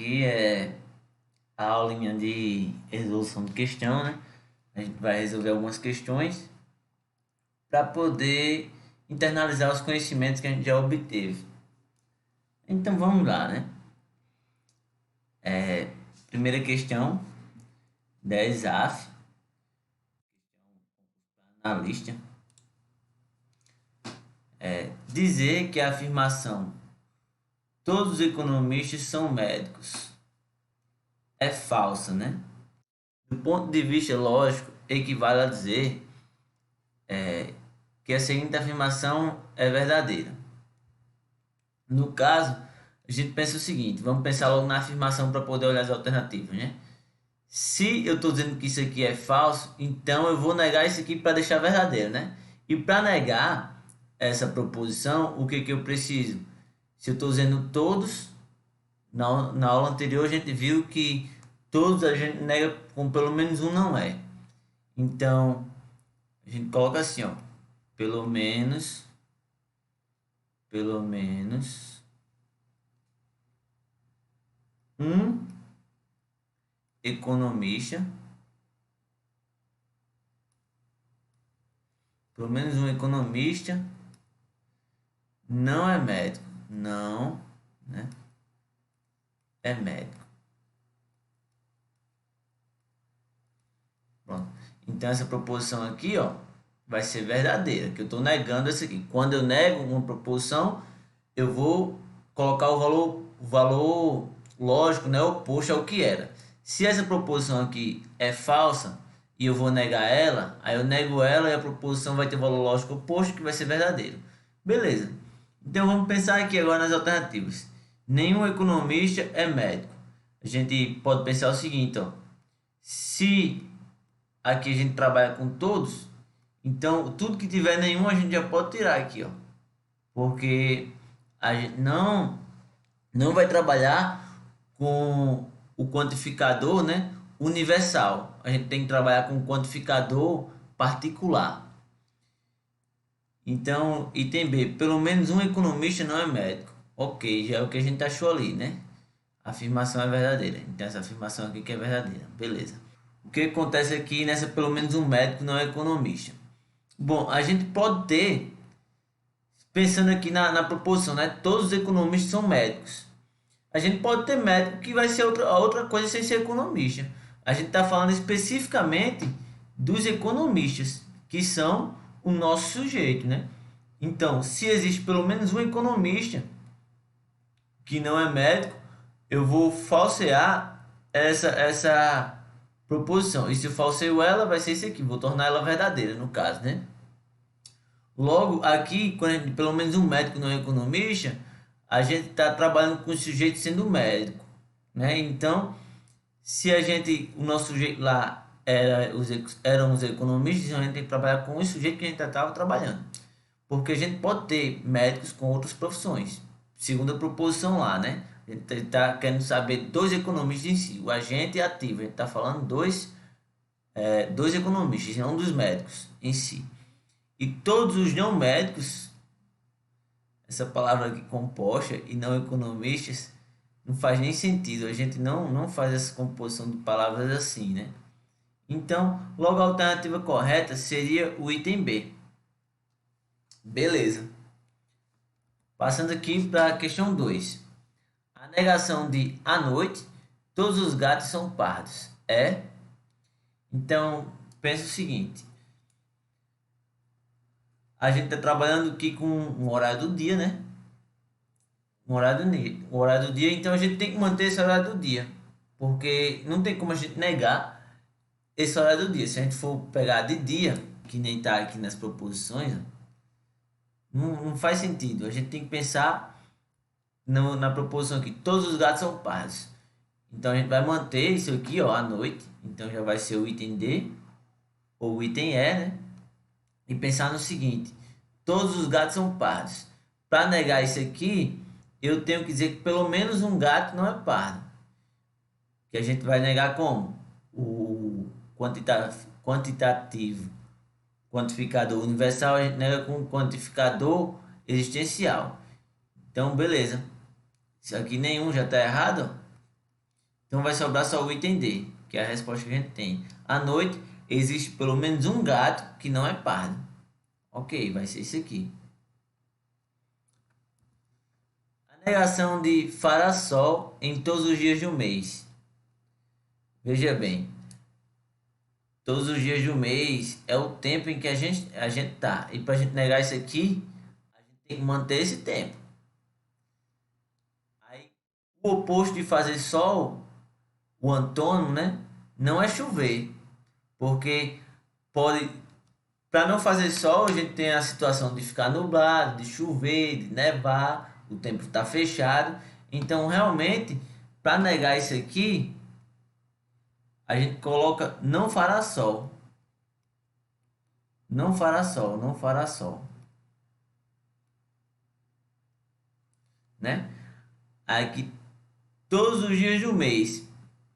aqui é a aulinha de resolução de questão, né? A gente vai resolver algumas questões para poder internalizar os conhecimentos que a gente já obteve. Então vamos lá, né? Primeira questão, 10 AF, analista. Dizer que a afirmação todos os economistas são médicos é falsa, né? Do ponto de vista lógico, equivale a dizer que a seguinte afirmação é verdadeira. No caso, a gente pensa o seguinte, vamos pensar logo na afirmação para poder olhar as alternativas, né? Se eu estou dizendo que isso aqui é falso, então eu vou negar isso aqui para deixar verdadeiro, né? E para negar essa proposição, o que eu preciso? Se eu estou dizendo todos, na aula anterior a gente viu que todos a gente nega com pelo menos um não é. Então, a gente coloca assim, ó, pelo menos um economista, não é médico, não, né? É médico. Pronto. Então essa proposição aqui, ó, vai ser verdadeira, que eu estou negando essa aqui. Quando eu nego uma proposição, eu vou colocar o valor lógico, né, oposto ao que era. Se essa proposição aqui é falsa e eu vou negar ela, aí eu nego ela e a proposição vai ter valor lógico oposto, que vai ser verdadeiro. Beleza. Então vamos pensar aqui agora nas alternativas. Nenhum economista é médico. A gente pode pensar o seguinte, ó. Se aqui a gente trabalha com todos, então tudo que tiver nenhum a gente já pode tirar aqui, ó. Porque a gente não vai trabalhar com o quantificador, né, universal. A gente tem que trabalhar com o quantificador particular. Então, item B, pelo menos um economista não é médico. Ok, já é o que a gente achou ali, né? A afirmação é verdadeira. Então, essa afirmação aqui que é verdadeira. Beleza. O que acontece aqui nessa pelo menos um médico não é economista? Bom, a gente pode ter, pensando aqui na proposição, né? Todos os economistas são médicos. A gente pode ter médico que vai ser outra coisa sem ser economista. A gente está falando especificamente dos economistas, que são o nosso sujeito, né? Então, se existe pelo menos um economista que não é médico, eu vou falsear essa proposição. E se eu falseio ela, vai ser isso aqui. Vou tornar ela verdadeira, no caso, né? Logo, aqui, quando pelo menos um médico não é economista, a gente está trabalhando com o sujeito sendo médico, né? Então, se o nosso sujeito lá eram os economistas, então a gente tem que trabalhar com o sujeito que a gente estava trabalhando. Porque a gente pode ter médicos com outras profissões, segundo a proposição lá, né? A gente está querendo saber dois economistas em si, o agente e ativo. A gente está falando dois economistas, não dos médicos em si. E todos os não médicos, essa palavra aqui composta, e não economistas, não faz nem sentido. A gente não faz essa composição de palavras assim, né? Então, logo a alternativa correta seria o item B. Beleza. Passando aqui para a questão 2. A negação de à noite, todos os gatos são pardos. Então, pensa o seguinte. A gente está trabalhando aqui com um horário do dia, né? Um horário do dia, então a gente tem que manter esse horário do dia. Porque não tem como a gente negar esse horário do dia. Se a gente for pegar de dia, que nem está aqui nas proposições, não faz sentido. A gente tem que pensar na proposição aqui. Todos os gatos são pardos. Então a gente vai manter isso aqui, ó, à noite. Então já vai ser o item D ou o item E, né? E pensar no seguinte: todos os gatos são pardos. Para negar isso aqui, eu tenho que dizer que pelo menos um gato não é pardo. Que a gente vai negar como? O quantitativo quantificador universal, a gente nega com o quantificador existencial. Então, beleza. Isso aqui nenhum já está errado. Então vai sobrar só o item D, que é a resposta que a gente tem. À noite existe pelo menos um gato que não é pardo. Ok, vai ser isso aqui. A negação de fará sol em todos os dias do mês. Veja bem, todos os dias do mês é o tempo em que a gente tá. E para a gente negar isso aqui, a gente tem que manter esse tempo. Aí, o oposto de fazer sol, o antônimo, né? Não é chover, porque pode, para não fazer sol, a gente tem a situação de ficar nublado, de chover, de nevar, o tempo está fechado. Então, realmente, para negar isso aqui, a gente coloca não fará sol. Não fará sol, não fará sol, né? Aqui todos os dias do mês.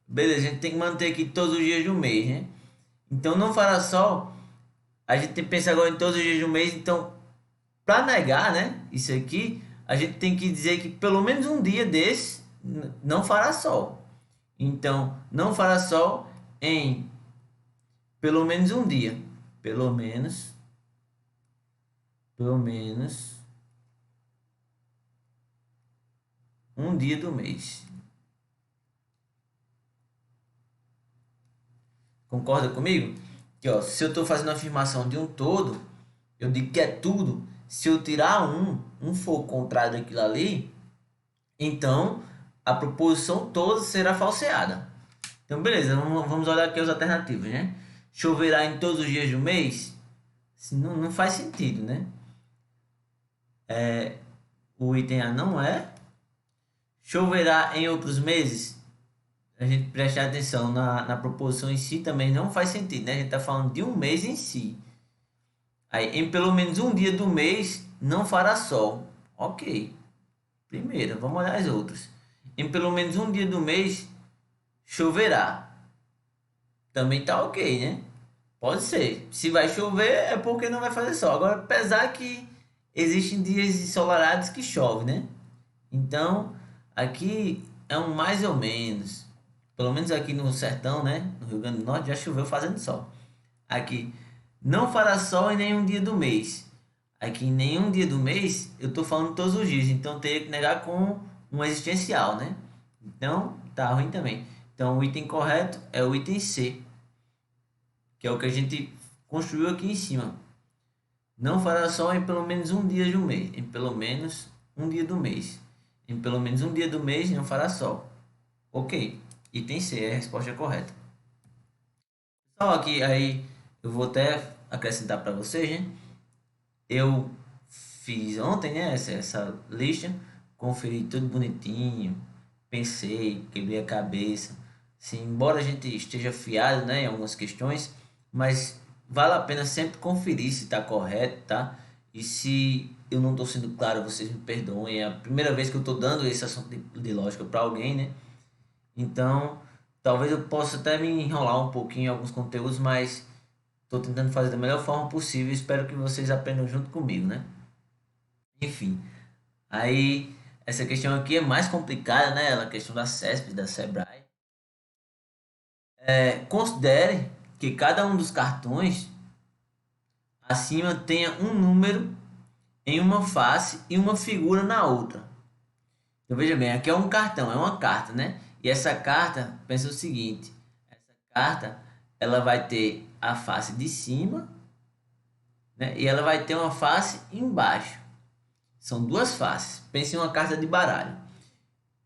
Beleza, a gente tem que manter aqui todos os dias do mês, né? Então não fará sol. A gente tem que pensar agora em todos os dias do mês. Então, para negar, né? Isso aqui, a gente tem que dizer que pelo menos um dia desse não fará sol. Então, não fará sol em pelo menos um dia. Pelo menos, pelo menos um dia do mês. Concorda comigo? Que ó, se eu estou fazendo a afirmação de um todo, eu digo que é tudo. Se eu tirar um for o contrário daquilo ali, então a proposição toda será falseada. Então, beleza, vamos olhar aqui as alternativas, né? Choverá em todos os dias do mês? Não faz sentido, né? O item A não é. Choverá em outros meses? A gente prestar atenção na proposição em si também não faz sentido, né? A gente está falando de um mês em si. Aí, em pelo menos um dia do mês não fará sol. Ok. Primeira, vamos olhar as outras. Em pelo menos um dia do mês choverá. Também tá ok, né? Pode ser. Se vai chover é porque não vai fazer sol. Agora, apesar que existem dias ensolarados que chove, né? Então, aqui é um mais ou menos. Pelo menos aqui no sertão, né? No Rio Grande do Norte já choveu fazendo sol. Aqui, não fará sol em nenhum dia do mês. Aqui, em nenhum dia do mês, eu estou falando todos os dias. Então, teria que negar com um existencial, né? Então, tá ruim também. Então, o item correto é o item C, que é o que a gente construiu aqui em cima. Não fará sol em pelo menos um dia do mês. Em pelo menos um dia do mês. Em pelo menos um dia do mês não fará sol. Ok. Item C é a resposta correta. Só aqui, aí eu vou até acrescentar para vocês, né? Eu fiz ontem, né, essa lista, conferi tudo bonitinho, pensei, quebrei a cabeça. Sim, embora a gente esteja fiado, né, em algumas questões, mas vale a pena sempre conferir se está correto, tá? E se eu não estou sendo claro, vocês me perdoem. É a primeira vez que eu estou dando esse assunto de lógica para alguém, né? Então, talvez eu possa até me enrolar um pouquinho em alguns conteúdos, mas estou tentando fazer da melhor forma possível. Espero que vocês aprendam junto comigo, né? Enfim, aí essa questão aqui é mais complicada, né? A questão da CESP, da Sebrae. Considere que cada um dos cartões acima tenha um número em uma face e uma figura na outra. Então veja bem, aqui é um cartão, é uma carta, né? E essa carta, pensa o seguinte, essa carta ela vai ter a face de cima, né? E ela vai ter uma face embaixo. São duas faces. Pense em uma carta de baralho.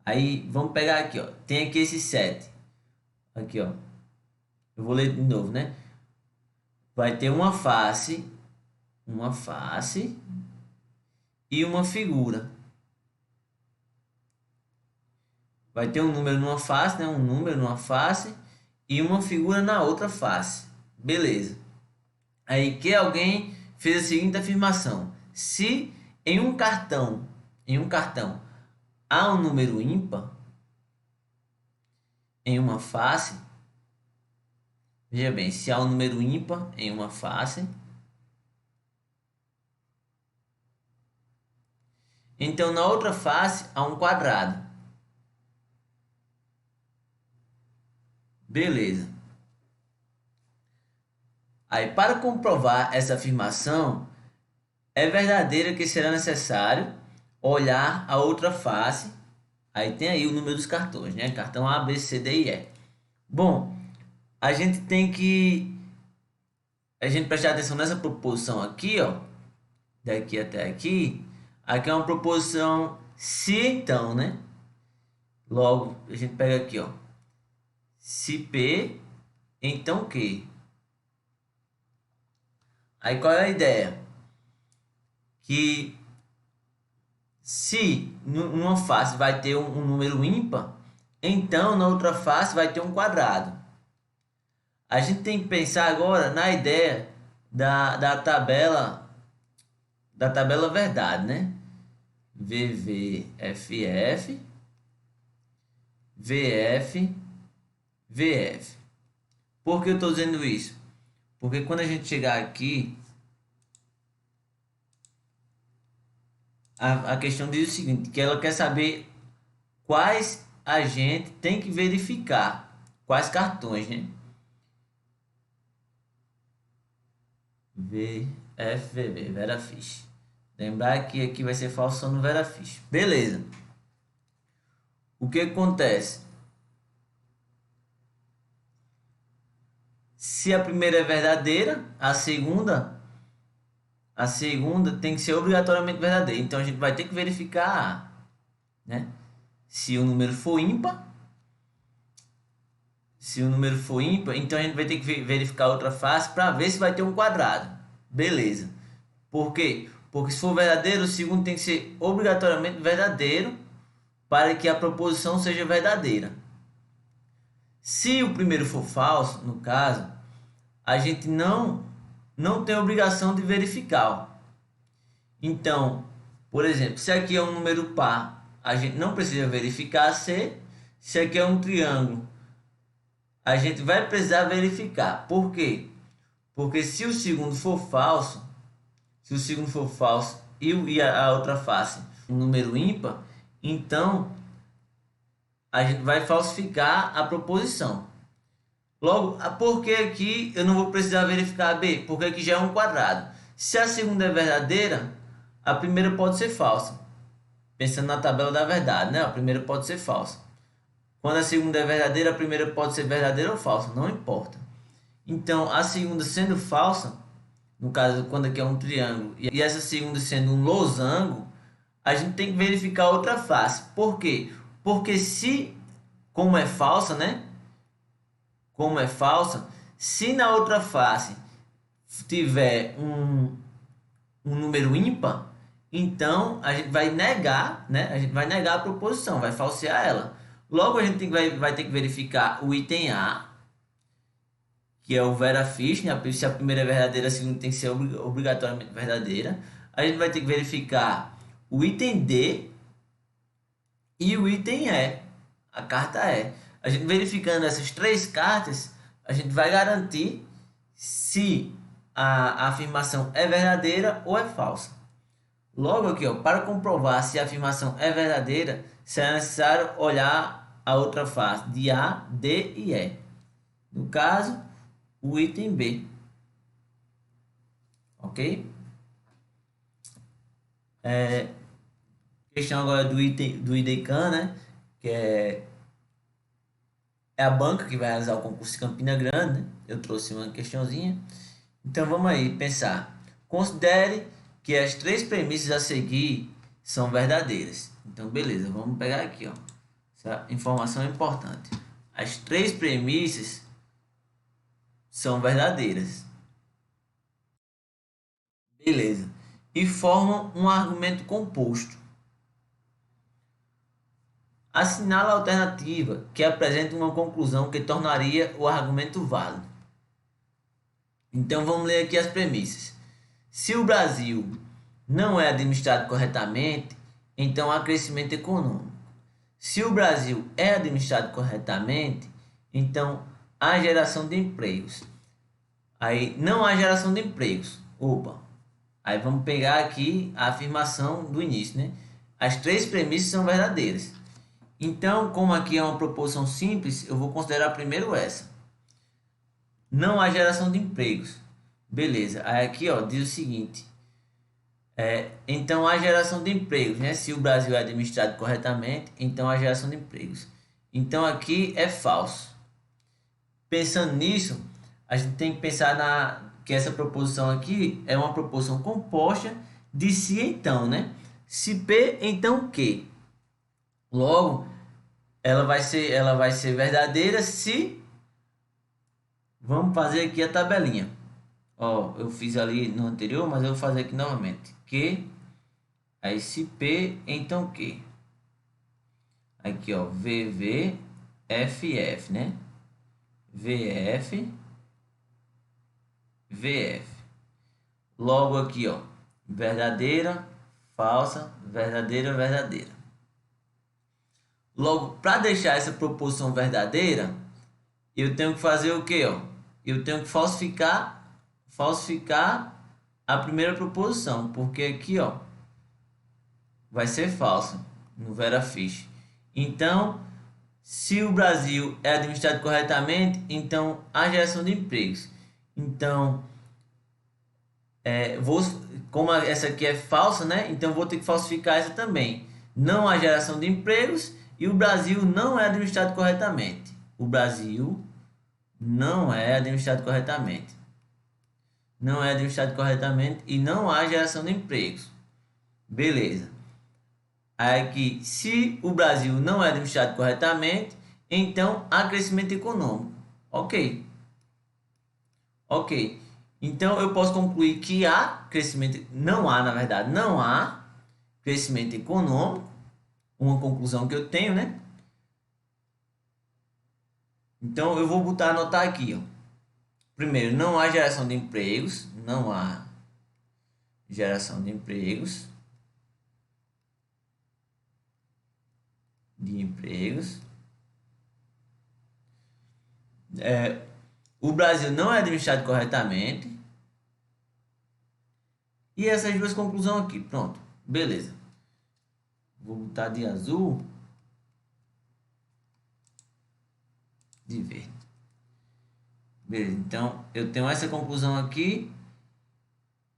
Aí vamos pegar aqui, ó. Tem aqui esse 7. Aqui, ó. Eu vou ler de novo, né? Vai ter uma face e uma figura. Vai ter um número numa face, né? Um número numa face e uma figura na outra face. Beleza. Aí que alguém fez a seguinte afirmação: se em um cartão há um número ímpar em uma face, veja bem, se há um número ímpar em uma face, então na outra face há um quadrado. Beleza. Aí, para comprovar essa afirmação, é verdadeira que será necessário olhar a outra face. Aí tem aí o número dos cartões, né? Cartão A, B, C, D e E. Bom, a gente tem que prestar atenção nessa proposição aqui, ó. Daqui até aqui. Aqui é uma proposição se então, né? Logo, a gente pega aqui, ó. Se P, então Q. Aí qual é a ideia? Que se numa face vai ter um número ímpar, então na outra face vai ter um quadrado. A gente tem que pensar agora na ideia da tabela verdade, né? VVFF, VF, VF. Por que eu estou dizendo isso? Porque quando a gente chegar aqui, a questão diz o seguinte, que ela quer saber quais a gente tem que verificar, quais cartões, né? VFVB, Verafish. Lembrar que aqui vai ser falso só no Verafish. Beleza. O que acontece? Se a primeira é verdadeira, a segunda tem que ser obrigatoriamente verdadeira. Então a gente vai ter que verificar, né? Se o número for ímpar, então a gente vai ter que verificar outra face para ver se vai ter um quadrado. Beleza. Por quê? Porque se for verdadeiro, o segundo tem que ser obrigatoriamente verdadeiro para que a proposição seja verdadeira. Se o primeiro for falso, no caso, a gente não tem obrigação de verificar. Então, por exemplo, se aqui é um número par, a gente não precisa verificar se aqui é um triângulo, a gente vai precisar verificar. Por quê? Porque se o segundo for falso, e a outra face um número ímpar, então a gente vai falsificar a proposição. Logo, por que aqui eu não vou precisar verificar B? Porque aqui já é um quadrado. Se a segunda é verdadeira, a primeira pode ser falsa. Pensando na tabela da verdade, né? A primeira pode ser falsa. Quando a segunda é verdadeira, a primeira pode ser verdadeira ou falsa, não importa. Então, a segunda sendo falsa, no caso, quando aqui é um triângulo, e essa segunda sendo um losango, a gente tem que verificar outra face. Por quê? Porque como é falsa, né? Como é falsa, se na outra face tiver um número ímpar, então a gente vai negar, né? A gente vai negar a proposição, vai falsear ela. Logo a gente vai ter que verificar o item A, que é o Verafish, né? Se a primeira é verdadeira, a segunda tem que ser obrigatoriamente verdadeira. A gente vai ter que verificar o item D e o item E, a carta E. A gente verificando essas três cartas, a gente vai garantir se a afirmação é verdadeira ou é falsa. Logo aqui, ó, para comprovar se a afirmação é verdadeira, será necessário olhar a outra face de A, D e E. No caso, o item B. Ok? Questão agora do IDECAN, né? Que é a banca que vai realizar o concurso de Campina Grande, né? Eu trouxe uma questãozinha. Então vamos aí pensar. Considere que as três premissas a seguir são verdadeiras. Então beleza, vamos pegar aqui, ó. Essa informação é importante. As três premissas são verdadeiras. Beleza. E formam um argumento composto. Assinala a alternativa que apresenta uma conclusão que tornaria o argumento válido. Então vamos ler aqui as premissas. Se o Brasil não é administrado corretamente, então há crescimento econômico. Se o Brasil é administrado corretamente, então há geração de empregos. Aí não há geração de empregos. Opa! Aí vamos pegar aqui a afirmação do início, né? As três premissas são verdadeiras. Então, como aqui é uma proposição simples, eu vou considerar primeiro essa. Não há geração de empregos. Beleza. Aí aqui, ó, diz o seguinte. Então, há geração de empregos, né? Se o Brasil é administrado corretamente, então há geração de empregos. Então, aqui é falso. Pensando nisso, a gente tem que pensar que essa proposição aqui é uma proposição composta de se então, né? Se P, então Q. Logo, ela vai ser verdadeira se... Vamos fazer aqui a tabelinha. Ó, eu fiz ali no anterior, mas eu vou fazer aqui novamente. Q, aí se P, então Q. Aqui, ó, VV, FF, né? VF, VF. Logo aqui, ó, verdadeira, falsa, verdadeira, verdadeira. Logo, para deixar essa proposição verdadeira, eu tenho que fazer o que, ó? Eu tenho que falsificar a primeira proposição, porque aqui, ó, vai ser falsa no VeraFish. Então, se o Brasil é administrado corretamente, então há geração de empregos. Então, como essa aqui é falsa, né? Então vou ter que falsificar essa também. Não há geração de empregos e o Brasil não é administrado corretamente. O Brasil não é administrado corretamente. Não é administrado corretamente e não há geração de empregos. Beleza. Aqui, se o Brasil não é administrado corretamente, então há crescimento econômico. Ok. Ok. Então eu posso concluir que há crescimento, não há, na verdade, não há crescimento econômico. Uma conclusão que eu tenho, né? Então eu vou anotar aqui, ó. Primeiro, não há geração de empregos, não há geração de empregos. O Brasil não é administrado corretamente. E essas duas conclusões aqui, pronto, beleza. Vou botar de azul, de verde. Beleza, então eu tenho essa conclusão aqui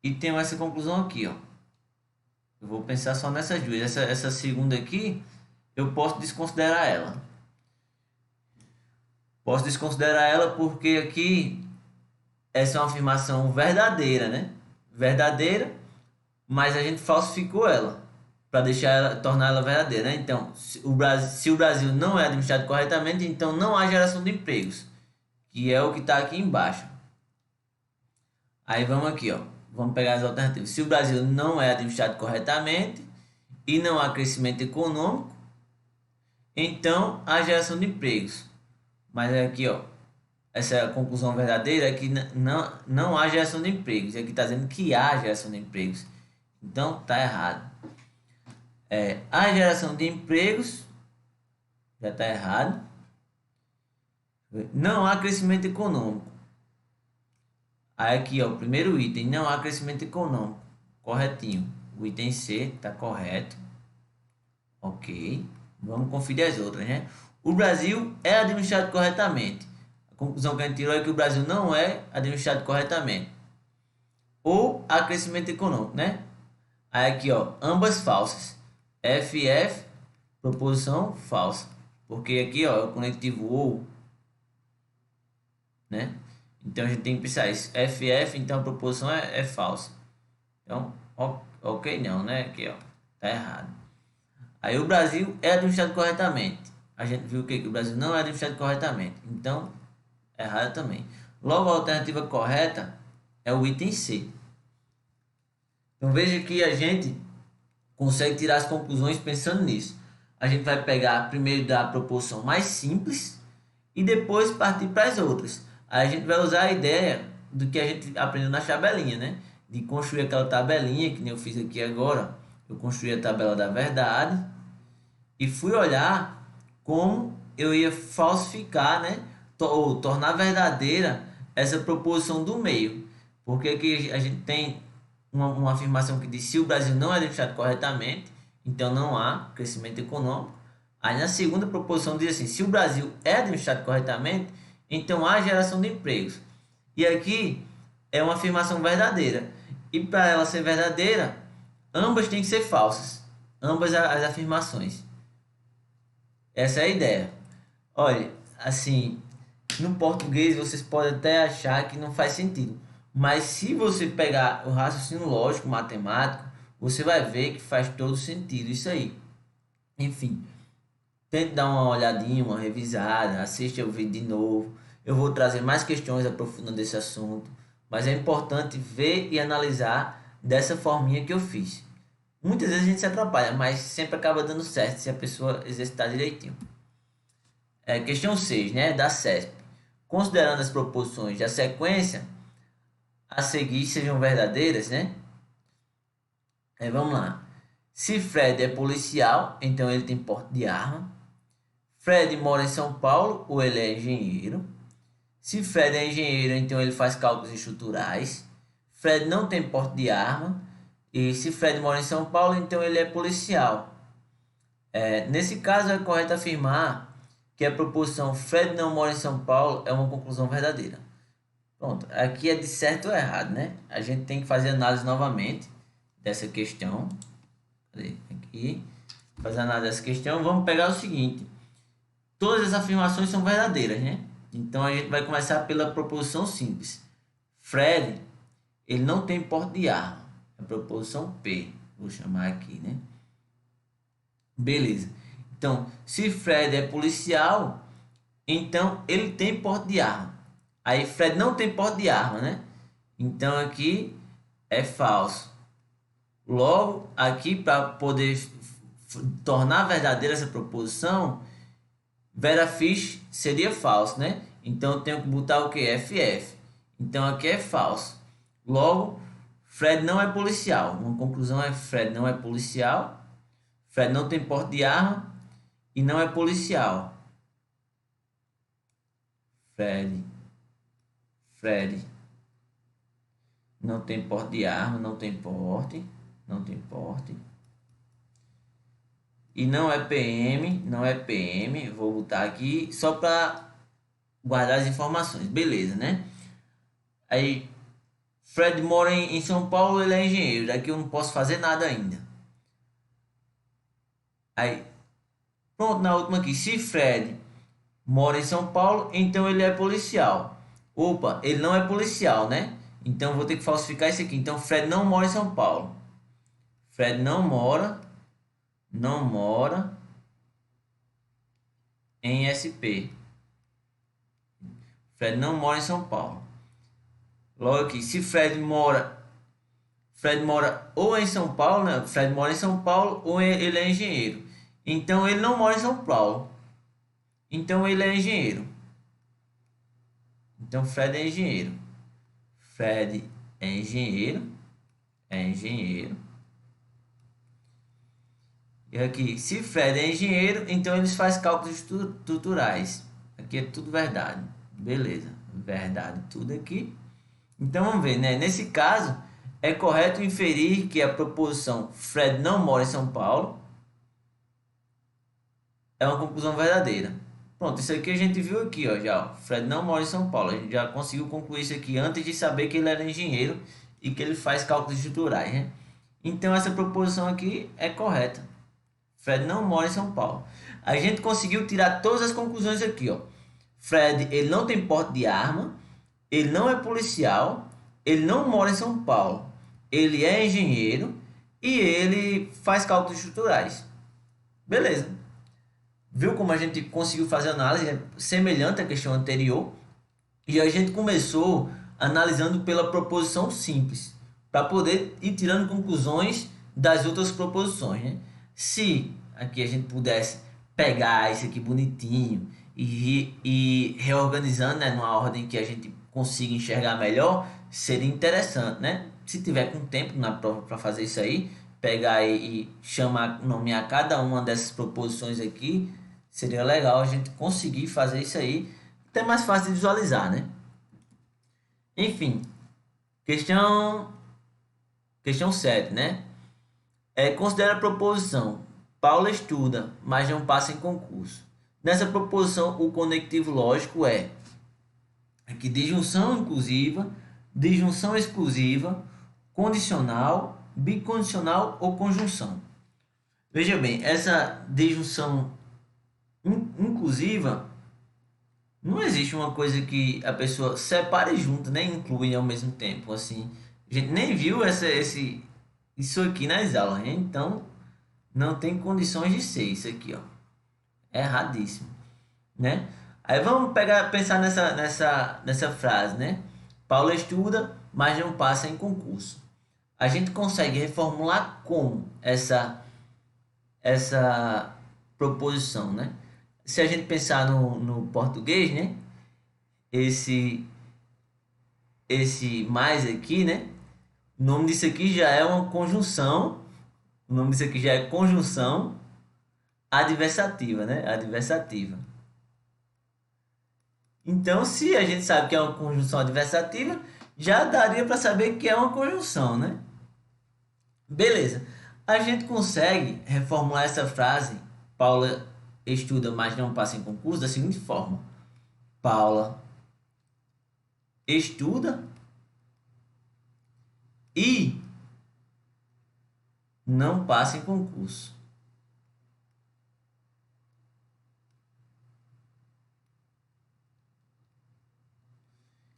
e tenho essa conclusão aqui, ó. Eu vou pensar só nessas duas. Essa segunda aqui, eu posso desconsiderar ela. Posso desconsiderar ela porque aqui essa é uma afirmação verdadeira, né? Verdadeira, mas a gente falsificou ela para tornar ela verdadeira, né? Então, se o Brasil não é administrado corretamente, então não há geração de empregos, que é o que está aqui embaixo. Aí vamos aqui, ó. Vamos pegar as alternativas. Se o Brasil não é administrado corretamente e não há crescimento econômico, então há geração de empregos. Mas aqui, ó, essa conclusão verdadeira é que não há geração de empregos. E aqui está dizendo que há geração de empregos. Então, tá errado. A geração de empregos já está errado. Não há crescimento econômico. Aí aqui, ó, o primeiro item, não há crescimento econômico. Corretinho. O item C está correto. Ok. Vamos conferir as outras, né? O Brasil é administrado corretamente. A conclusão que a gente tirou é que o Brasil não é administrado corretamente. Ou há crescimento econômico, né? Aí aqui, ó, ambas falsas. FF, proposição falsa. Porque aqui, ó, é o conectivo ou, né? Então a gente tem que pensar isso. FF, então a proposição é falsa. Então, ok não, né? Aqui, ó, tá errado. Aí o Brasil é administrado corretamente. A gente viu que o Brasil não é administrado corretamente. Então, errado também. Logo, a alternativa correta é o item C. Então, veja que a gente consegue tirar as conclusões pensando nisso. A gente vai pegar primeiro da proposição mais simples e depois partir para as outras. Aí a gente vai usar a ideia do que a gente aprendeu na tabelinha, né? De construir aquela tabelinha, que nem eu fiz aqui agora. Eu construí a tabela da verdade e fui olhar como eu ia falsificar, né? Ou tornar verdadeira essa proposição do meio. Porque aqui a gente tem uma afirmação que diz: se o Brasil não é administrado corretamente, então não há crescimento econômico. Aí na segunda proposição diz assim: se o Brasil é administrado corretamente, então há geração de empregos. E aqui é uma afirmação verdadeira. E para ela ser verdadeira, ambas têm que ser falsas. Ambas as afirmações. Essa é a ideia. Olha, assim, no português vocês podem até achar que não faz sentido. Mas se você pegar o raciocínio lógico, matemático, você vai ver que faz todo sentido isso aí. Enfim, tente dar uma olhadinha, uma revisada, assiste o vídeo de novo. Eu vou trazer mais questões aprofundando esse assunto, mas é importante ver e analisar dessa forminha que eu fiz. Muitas vezes a gente se atrapalha, mas sempre acaba dando certo se a pessoa exercitar direitinho. Questão 6, né, da CESP. Considerando as proposições da sequência a seguir sejam verdadeiras, né? Vamos lá. Se Fred é policial, então ele tem porte de arma. Fred mora em São Paulo ou ele é engenheiro. Se Fred é engenheiro, então ele faz cálculos estruturais. Fred não tem porte de arma. E se Fred mora em São Paulo, então ele é policial. Nesse caso, é correto afirmar que a proposição Fred não mora em São Paulo é uma conclusão verdadeira. Pronto, aqui é de certo ou errado, né? A gente tem que fazer análise novamente dessa questão. Cadê? Aqui. Fazer análise dessa questão. Vamos pegar o seguinte. Todas as afirmações são verdadeiras, né? Então a gente vai começar pela proposição simples. Fred, ele não tem porte de arma. É a proposição P. Vou chamar aqui, né? Beleza. Então, se Fred é policial, então ele tem porte de arma. Aí Fred não tem porte de arma, né? Então aqui é falso. Logo, aqui para poder tornar verdadeira essa proposição, Vera Fish seria falso, né? Então eu tenho que botar o que? FF. Então aqui é falso. Logo, Fred não é policial. Uma conclusão é Fred não é policial. Fred não tem porte de arma e não é policial. Fred não tem porte de arma, não tem porte. E não é PM. Vou botar aqui só para guardar as informações. Beleza, né? Aí, Fred mora em São Paulo, ele é engenheiro. Daqui eu não posso fazer nada ainda. Aí, pronto, na última aqui. Se Fred mora em São Paulo, então ele é policial. Opa, ele não é policial, né? Então vou ter que falsificar isso aqui. Então Fred não mora em São Paulo. Fred não mora em SP. Fred não mora em São Paulo. Logo aqui, se Fred mora ou em São Paulo, né? Fred mora em São Paulo ou ele é engenheiro. Então ele não mora em São Paulo. Então ele é engenheiro. Então Fred é engenheiro. Fred é engenheiro. E aqui, se Fred é engenheiro, então eles fazem cálculos estruturais. Aqui é tudo verdade. Beleza. Verdade tudo aqui. Então vamos ver, né? Nesse caso, é correto inferir que a proposição Fred não mora em São Paulo é uma conclusão verdadeira. Pronto, isso aqui a gente viu aqui, ó, já. Ó. Fred não mora em São Paulo. A gente já conseguiu concluir isso aqui antes de saber que ele era engenheiro e que ele faz cálculos estruturais, né? Então essa proposição aqui é correta. Fred não mora em São Paulo. A gente conseguiu tirar todas as conclusões aqui, ó. Fred, ele não tem porte de arma, ele não é policial, ele não mora em São Paulo, ele é engenheiro e ele faz cálculos estruturais. Beleza. Viu como a gente conseguiu fazer análise semelhante à questão anterior? E a gente começou analisando pela proposição simples, para poder ir tirando conclusões das outras proposições, né? Se aqui a gente pudesse pegar isso aqui bonitinho e reorganizando, né, numa ordem que a gente consiga enxergar melhor, seria interessante, né? Se tiver com tempo na prova para fazer isso aí, pegar e chamar, nomear cada uma dessas proposições aqui, seria legal a gente conseguir fazer isso aí, até mais fácil de visualizar, né? Enfim, questão 7, né? Considera a proposição Paula estuda, mas não passa em concurso. Nessa proposição, o conectivo lógico é aqui disjunção inclusiva, disjunção exclusiva, condicional, bicondicional ou conjunção. Veja bem, essa disjunção inclusiva, não existe uma coisa que a pessoa separe junto, nem inclui ao mesmo tempo. Assim, a gente nem viu isso aqui nas aulas, né? Então não tem condições de ser isso aqui, ó. É erradíssimo, né? Aí vamos pensar nessa frase, né? Paula estuda, mas não passa em concurso. A gente consegue reformular como essa proposição, né? Se a gente pensar no português, né? Esse mais aqui, né? O nome disso aqui já é uma conjunção. O nome disso aqui já é conjunção adversativa, né? Adversativa. Então, se a gente sabe que é uma conjunção adversativa, já daria para saber que é uma conjunção, né? Beleza. A gente consegue reformular essa frase, Paula estuda, mas não passa em concurso, da seguinte forma: Paula estuda e não passa em concurso.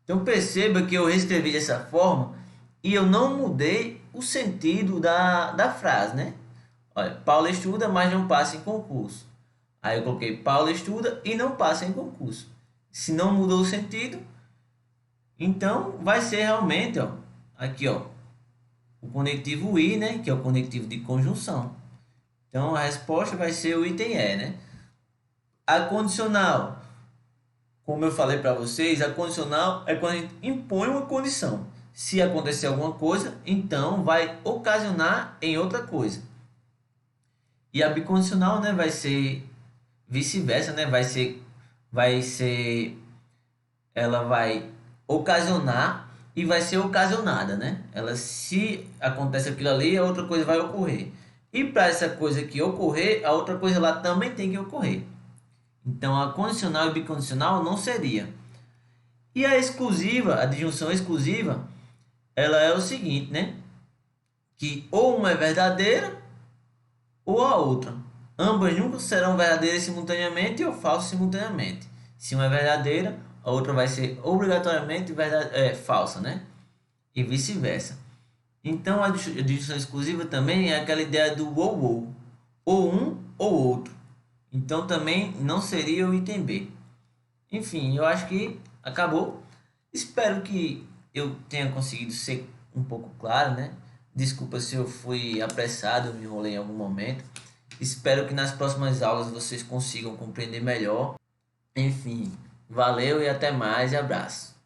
Então perceba que eu reescrevi dessa forma e eu não mudei o sentido da frase, né? Olha, Paula estuda, mas não passa em concurso. Aí eu coloquei Paula estuda e não passa em concurso. Se não mudou o sentido, então vai ser realmente, ó, aqui, ó, o conectivo I, né, que é o conectivo de conjunção. Então a resposta vai ser o item E, né? A condicional, como eu falei para vocês, a condicional é quando a gente impõe uma condição. Se acontecer alguma coisa, então vai ocasionar em outra coisa. E a bicondicional, né, vai ser vice-versa, né? Ela vai ocasionar e vai ser ocasionada, né? Ela, se acontece aquilo ali, a outra coisa vai ocorrer. E para essa coisa aqui ocorrer, a outra coisa lá também tem que ocorrer. Então a condicional e bicondicional não seria. E a exclusiva, a disjunção exclusiva, ela é o seguinte, né? Que ou uma é verdadeira ou a outra. Ambas nunca serão verdadeiras simultaneamente ou falsas simultaneamente. Se uma é verdadeira, a outra vai ser obrigatoriamente falsa, né? E vice-versa. Então a disjunção exclusiva também é aquela ideia do ou um ou outro. Então também não seria o item B. Enfim, eu acho que acabou. Espero que eu tenha conseguido ser um pouco claro, né? Desculpa se eu fui apressado, eu me enrolei em algum momento. Espero que nas próximas aulas vocês consigam compreender melhor. Enfim, valeu e até mais e abraço.